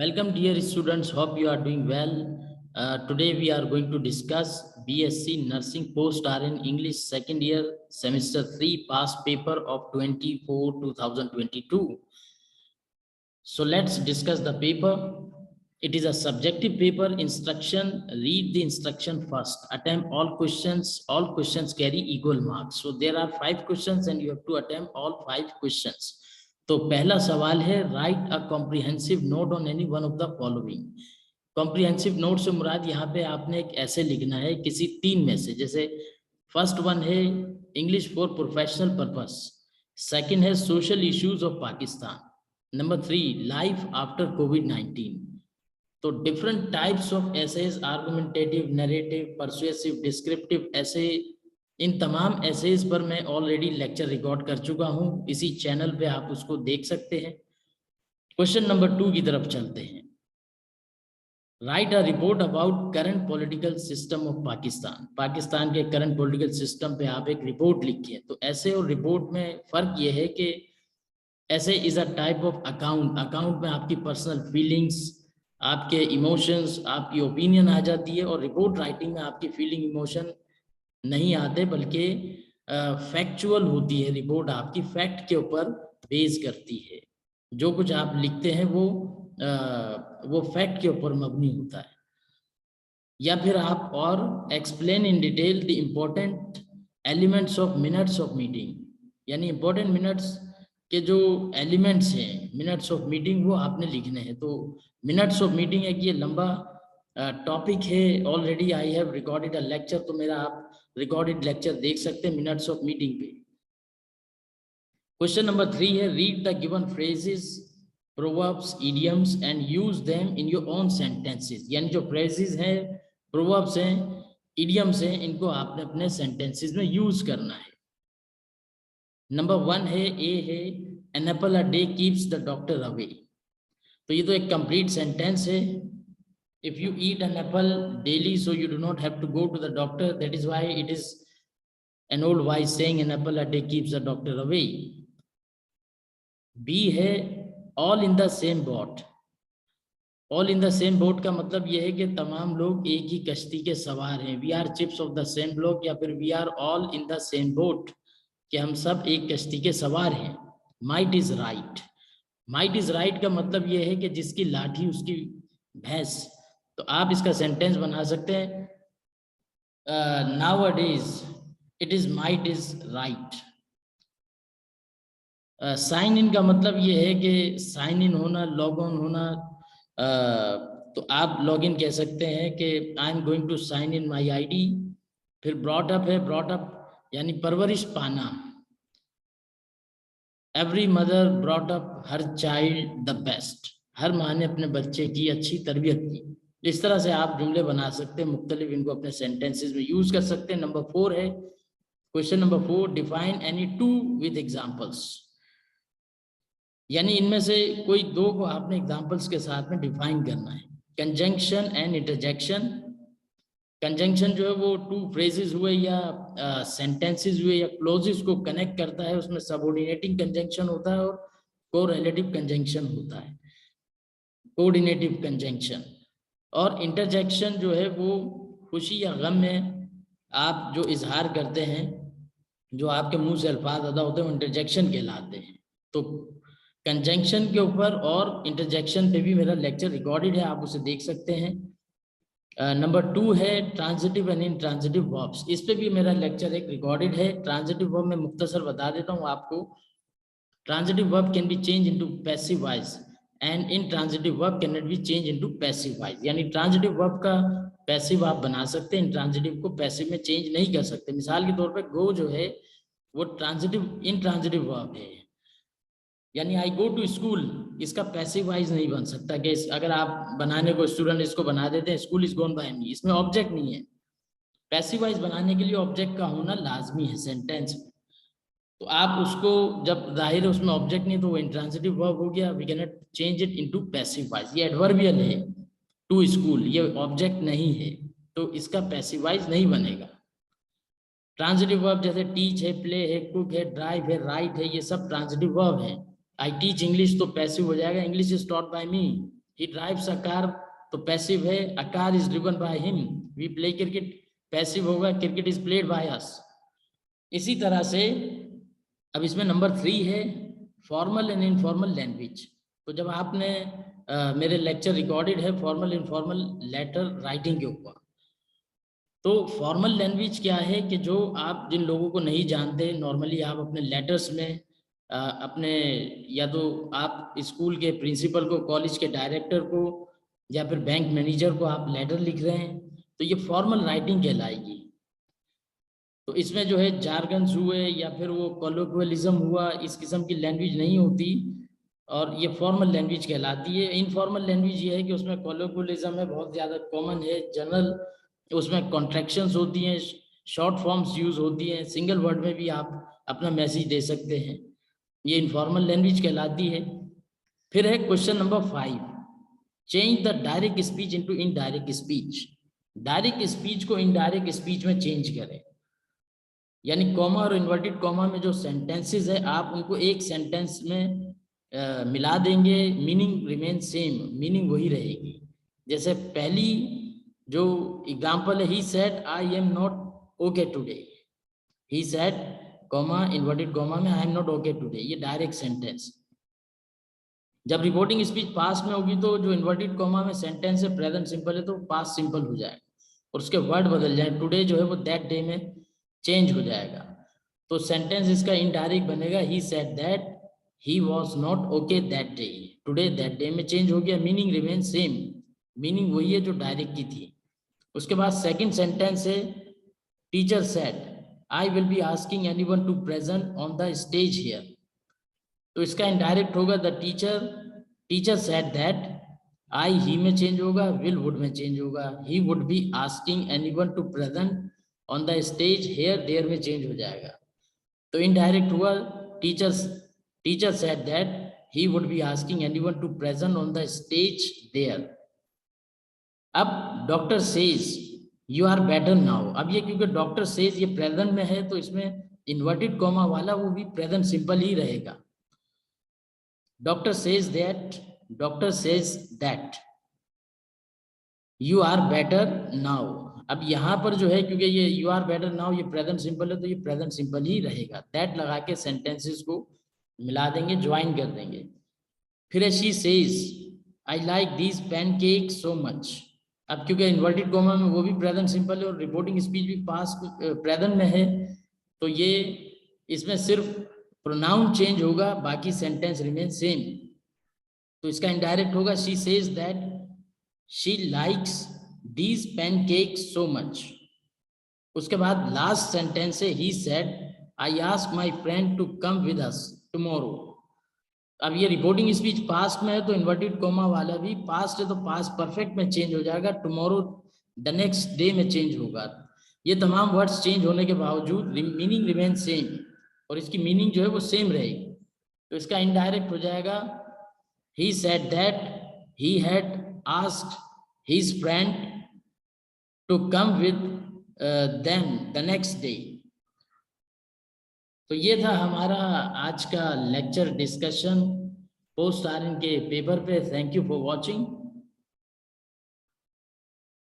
Welcome, dear students. Hope you are doing well. Today we are going to discuss BSc Nursing Post RN English second year semester 3 past paper of 2022. So let's discuss the paper. It is a subjective paper. Instruction: read the instruction first. Attempt all questions. All questions carry equal marks. So there are 5 questions and you have to attempt all 5 questions. तो पहला सवाल है, right a comprehensive note on any one of the following. Comprehensive note से मुराद यहाँ पे आपने एक ऐसे लिखना है किसी 3 में से। जैसे फर्स्ट वन है English for professional purpose, second है social issues of Pakistan, number 3 life after कोविड-19। तो different types of essays, argumentative, narrative, persuasive, descriptive ऐसे, इन तमाम एसेज पर मैं ऑलरेडी लेक्चर रिकॉर्ड कर चुका हूं, इसी चैनल पे आप उसको देख सकते हैं। क्वेश्चन नंबर 2 की तरफ चलते हैं। Right a report about current political system of Pakistan. Pakistan के करंट पॉलिटिकल सिस्टम पे आप एक रिपोर्ट लिखिए। तो ऐसे और रिपोर्ट में फर्क ये है कि ऐसे is a type of account. Account में आपकी पर्सनल फीलिंग्स, आपके इमोशंस, आपकी ओपिनियन आ जाती है, और रिपोर्ट राइटिंग में आपकी फीलिंग, इमोशन नहीं आते, बल्कि फैक्चुअल होती है। रिपोर्ट आपकी फैक्ट के ऊपर बेस करती है। जो कुछ आप लिखते हैं वो फैक्ट के ऊपर मबनी होता है। या फिर आप और explain in detail the important elements of minutes of meeting, यानी इम्पोर्टेंट मिनट्स के जो एलिमेंट्स हैं मिनट्स ऑफ मीटिंग, वो आपने लिखने हैं। तो मिनट्स ऑफ मीटिंग एक ये लंबा टॉपिक है। Already I have recorded a lecture, तो मेरा आप रिकॉर्डेड लेक्चर देख सकते हैं मिनट्स ऑफ मीटिंग पे। क्वेश्चन नंबर 3 है, read the given phrases, proverbs, idioms and use them in your own sentences. यानी जो फ्रेजेस हैं, प्रोवर्ब्स हैं, इडियम्स हैं, इनको आपने अपने सेंटेंसेस में यूज करना है। नंबर 1 है, ए है, an apple a day keeps the doctor away. तो ये तो एक कंप्लीट सेंटेंस है। If you eat an apple daily, so you do not have to go to the doctor. That is why it is an old wise saying, an apple a day keeps the doctor away. B है, all in the same boat. All in the same boat का मतलब यह है कि तमाम लोग एक ही कश्ती के सवार हैं। We are chips of the same block, या फिर we are all in the same boat, कि हम सब एक कश्ती के सवार हैं। Might is right. Might is right का मतलब यह है कि जिसकी लाठी उसकी भैंस। तो आप इसका सेंटेंस बना सकते हैं, nowadays it is might is right. Sign in का मतलब ये है कि साइन इन होना, लॉग ऑन होना। तो आप लॉग इन कह सकते हैं कि I am going to sign in my ID। फिर ब्रॉट अप है, ब्रॉट अप यानी परवरिश पाना। Every mother brought up her child the best. हर माँ ने अपने बच्चे की अच्छी तरबियत की। इस तरह से आप जुमले बना सकते हैं मुख्तलिफ, इनको अपने सेंटेंसेस में यूज कर सकते हैं। नंबर 4 है, question number 4, define any 2 with examples. यानी इनमें से कोई 2 को आपने एग्जांपल्स के साथ में डिफाइन करना है। Conjunction and interjection. कंजंक्शन जो है वो 2 फ्रेजेस हुए या सेंटेंसेस हुए या क्लोजेस को कनेक्ट करता है, उसमें सबऑर्डिनेटिंग कंजंक्शन होता है और कोरिलेटिव कंजंक्शन होता है, कोऑर्डिनेटिव कंजंक्शन। और इंटरजेक्शन जो है वो खुशी या गम में आप जो इजहार करते हैं, जो आपके मुंह से अल्फाज अदा होते हैं, वो इंटरजेक्शन कहलाते हैं। तो कंजंक्शन के ऊपर और इंटरजेक्शन पे भी मेरा लेक्चर रिकॉर्डेड है, आप उसे देख सकते हैं। नंबर 2 है, ट्रांजिटिव एंड इंट्रांजिटिव वर्ब्स। इस पे भी मेरा लेक्चर एक रिकॉर्डेड है। ट्रांजिटिव वर्ब में मुख्तसर बता देता हूँ आपको। Transitive verb can be change into passive voice and intransitive verb can not be change into passive voice. यानी ट्रांजिटिव वर्ब का पैसिव आप बना सकते हैं, इंट्रांजिटिव को पैसिव में चेंज नहीं कर सकते। मिसाल के तौर पे गो जो है वो ट्रांजिटिव इंट्रांजिटिव वर्ब है, यानी आई गो टू स्कूल, इसका पैसिव वाइज नहीं बन सकता। कि अगर आप बनाने को स्टूडेंट इसको बना देते हैं स्कूल इज गोन बाय मी, इसमें ऑब्जेक्ट नहीं है। पैसिव वाइज बनाने के लिए ऑब्जेक्ट का होना लाजमी है सेंटेंस में। तो आप उसको, जब जाहिर है उसमें ऑब्जेक्ट नहीं, तो वो इंट्रांजिटिव वर्ब हो गया। We can not change it into passive voice. ये एडवर्बियल है, टू स्कूल, ये ऑब्जेक्ट नहीं है, तो इसका पैसिव वाइज नहीं बनेगा। ट्रांजिटिव वर्ब जैसे टीच है, प्ले है, कुक है, ड्राइव है, राइट है, ये सब ट्रांजिटिव वर्ब है। आई टीच इंग्लिश तो पैसिव हो जाएगा, English is taught by me, he drives a car, तो पैसिव है, a car is driven by him, we play cricket, passive होगा, cricket is played by us. इसी तरह से अब इसमें नंबर 3 है फॉर्मल एंड इनफॉर्मल लैंग्वेज। तो जब आपने मेरे लेक्चर रिकॉर्डेड है फॉर्मल इनफॉर्मल लेटर राइटिंग के ऊपर। तो फॉर्मल लैंग्वेज क्या है कि जो आप जिन लोगों को नहीं जानते, नॉर्मली आप अपने लेटर्स में अपने, या तो आप स्कूल के प्रिंसिपल को, कॉलेज के डायरेक्टर को, या फिर बैंक मैनेजर को आप लेटर लिख रहे हैं, तो ये फॉर्मल राइटिंग कहलाएगी। तो इसमें जो है जार्गन्स हुए या फिर वो कोलोक्वियलिज्म हुआ, इस किस्म की लैंग्वेज नहीं होती, और ये फॉर्मल लैंग्वेज कहलाती है। इनफॉर्मल लैंग्वेज ये है कि उसमें कोलोक्वियलिज्म है, बहुत ज़्यादा कॉमन है, जनरल, उसमें कॉन्ट्रैक्शंस होती हैं, शॉर्ट फॉर्म्स यूज होती हैं, सिंगल वर्ड में भी आप अपना मैसेज दे सकते हैं, ये इनफॉर्मल लैंग्वेज कहलाती है। फिर है question number 5, change the direct speech into indirect speech. Direct speech को इनडायरेक्ट स्पीच में चेंज करें, यानी कॉमा और इन्वर्टेड कॉमा में जो सेंटेंसेस है आप उनको एक सेंटेंस में मिला देंगे, मीनिंग रिमेन सेम, मीनिंग वही रहेगी। जैसे पहली जो एग्जांपल है, he said I am not okay today, he said comma inverted comma में I am not okay today, ये डायरेक्ट सेंटेंस। जब रिपोर्टिंग स्पीच पास्ट में होगी तो जो इन्वर्टेड कॉमा में सेंटेंस है प्रेजेंट सिंपल है तो पास्ट सिंपल हो जाएगा और उसके वर्ड बदल जाए, टुडे जो है वो दैट डे में चेंज हो जाएगा। तो सेंटेंस इसका इनडायरेक्ट बनेगा, he said that he was not okay that day, today that day में चेंज हो गया, मीनिंग रिमेन सेम, मीनिंग वही है जो डायरेक्ट की थी। उसके बाद सेकंड सेंटेंस है, teacher said I will be asking anyone to present on the stage here, तो इसका इनडायरेक्ट होगा the teacher said that, I he में चेंज होगा, विल वुड में चेंज होगा, he would be asking anyone to present on the stage here, there में change हो जाएगा। तो इनडायरेक्ट हुआ, teacher said that he would be asking anyone to present on the stage there. अब doctor says you are better now, अब ये क्योंकि doctor says ये प्रेजेंट में है तो इसमें इन्वर्टेड कॉमा वाला वो भी प्रेजेंट सिंपल ही रहेगा। Doctor says that you are better now, अब यहाँ पर जो है क्योंकि ये यू आर बेटर नाउ ये प्रेजेंट सिंपल है तो ये प्रेजेंट सिंपल ही रहेगा, दैट लगा के सेंटेंसेस को मिला देंगे, ज्वाइन कर देंगे। फिर है she says I like these pancake so much, अब क्योंकि इन्वर्टेड कॉमा में वो भी प्रेजेंट सिंपल है और रिपोर्टिंग स्पीच भी पास्ट प्रेजेंट में है तो ये इसमें सिर्फ प्रोनाउन चेंज होगा, बाकी सेंटेंस रिमेन सेम। तो इसका इनडायरेक्ट होगा, she says that she likes these pancakes so much. उसके बाद लास्ट सेंटेंस है, he said I ask my friend to come with us tomorrow. अब ये रिपोर्टिंग स्पीच पास्ट में है तो इन्वर्टेड कॉमा वाला भी पास्ट है तो पास्ट परफेक्ट में चेंज हो जाएगा, टुमारो द नेक्स्ट डे में चेंज होगा। ये तमाम वर्ड्स चेंज होने के बावजूद मीनिंग रिमेन सेम और इसकी मीनिंग जो है वो सेम रहेगी। तो इसका इनडायरेक्ट हो जाएगा, he said that he had asked his friend to come with them the next day। तो ये था हमारा आज का लेक्चर डिस्कशन पोस्ट आरएन के पेपर पे। Thank you for watching.